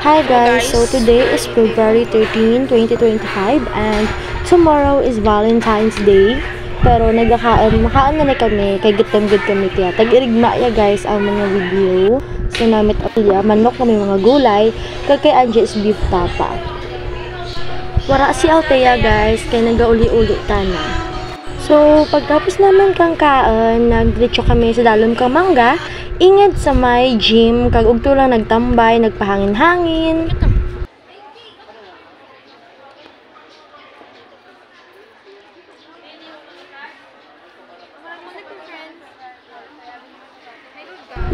Hi guys, so today is February 13, 2025 and tomorrow is Valentine's Day. Pero makaon na kami, kay gitam-gid kami tiya. Tag-irigma ya guys ang mga video. So namit apilya, manok kami mga gulay, kay Angie is beef tapa. Wara si Althea guys, kay nagauli-uli ta na. So, pagtapos naman kang kaan, nagdiretso kami sa dalom kang mangga, inged sa may gym, kag ugto lang nagtambay, nagpahangin-hangin.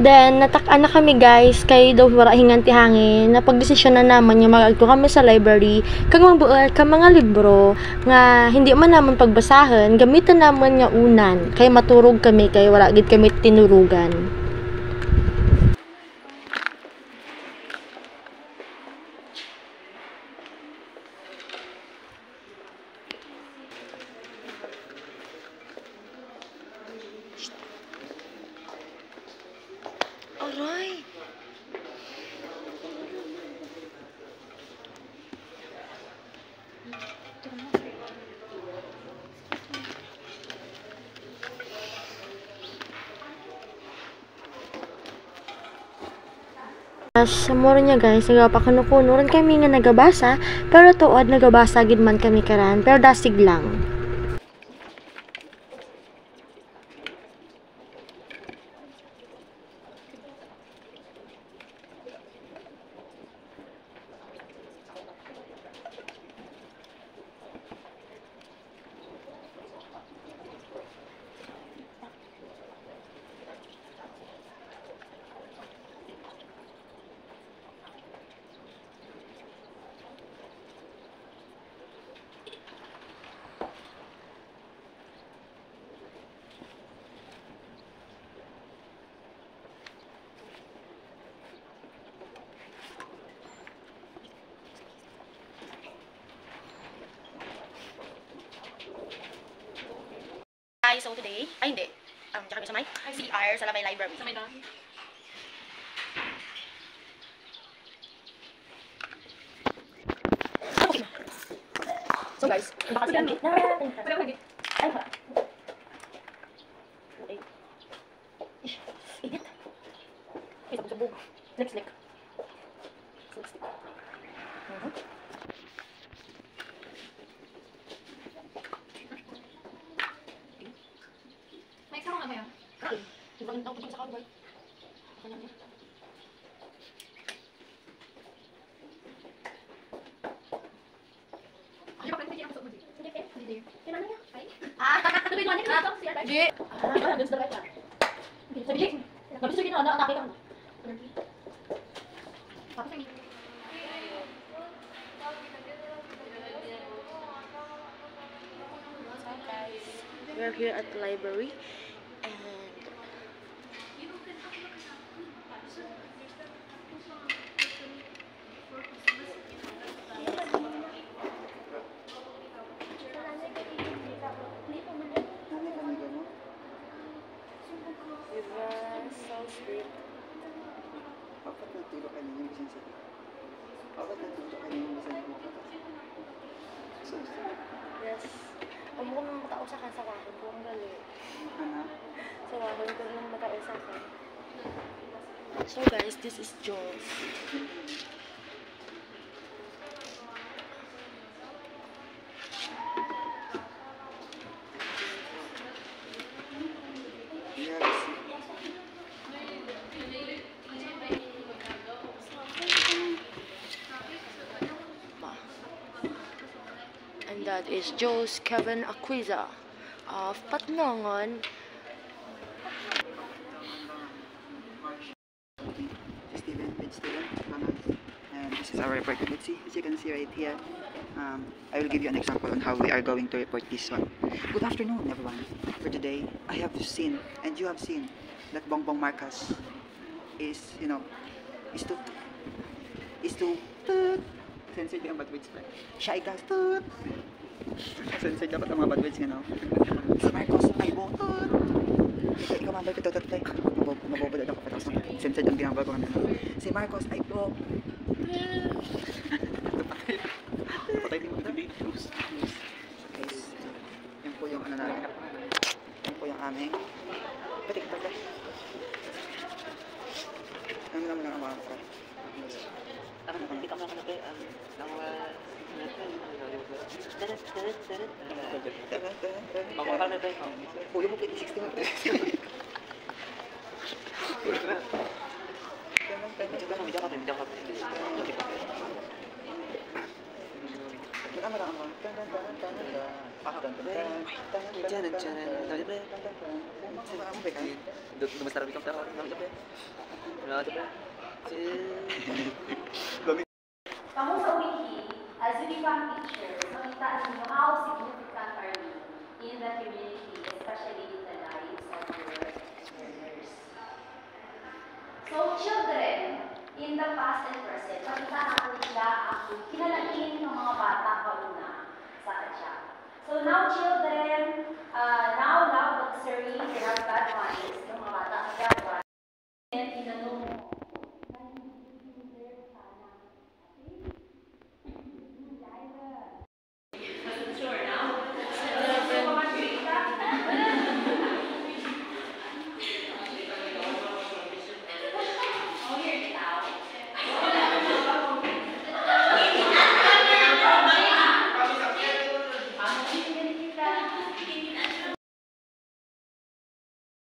Then, natak-an na kami guys, kay daw wala hinganti hangin. Napagdesisyon na naman yung mag-agto kami sa library, kag magbuot ka mga libro nga hindi man naman pagbasahan, gamitan naman nga unan, kay maturog kami, kay wala gid kami tinurugan. Aray! Sa moro niya guys, nagapakanukunuran kami nga nagabasa, pero tuod nagabasa gid man kami karan, pero dasig lang. So today, ay hindi, tsaka kami sa may CR sa Labay Library. Sa may doon? So guys, baka si Angie. Ay, wala. Okay. Init. Ay, sabog-sabog. Slick-slick. Slick-slick. We're here at the library and so sweet. Apat na tulo ka niyo bisan sa. Apat na tulo ka niyo bisan mo. So sweet. Yes. Ang mukha ng matao sa kasawahon ko, ang galing. Ano? Sawahon ko ng matao sa akin. So guys, this is Jules. And that is Joe's Kevin Aquiza of Patnongon. Steven, and this is our report. Let's see, as you can see right here, I will give you an example on how we are going to report this one. Good afternoon, everyone. For today, I have seen, and you have seen, that Bongbong Marcos is, is to censored yung bad words pa. Shy guys, censored dapat ang mga bad words, Si Marcos ay botot. Ikaw man, ito, mabobala ako pa. Tapos censored ang ginagawa ko. Si Marcos ay po. Patay din mo ito. Guys, yun po yung ano namin. Yun po yung aming. Patik. Ano naman ang mga ko? Hindi ka mga natin ang makuha na tayo. Ulo mo 2016 mo. Kamu sa wiki, as you become teachers, makita ninyo how significant are you in the community, especially in the lives of your learners. So, children, in the past and present, makita natin nila ang kinalain ng mga bata kauna sa kanya. So now, children,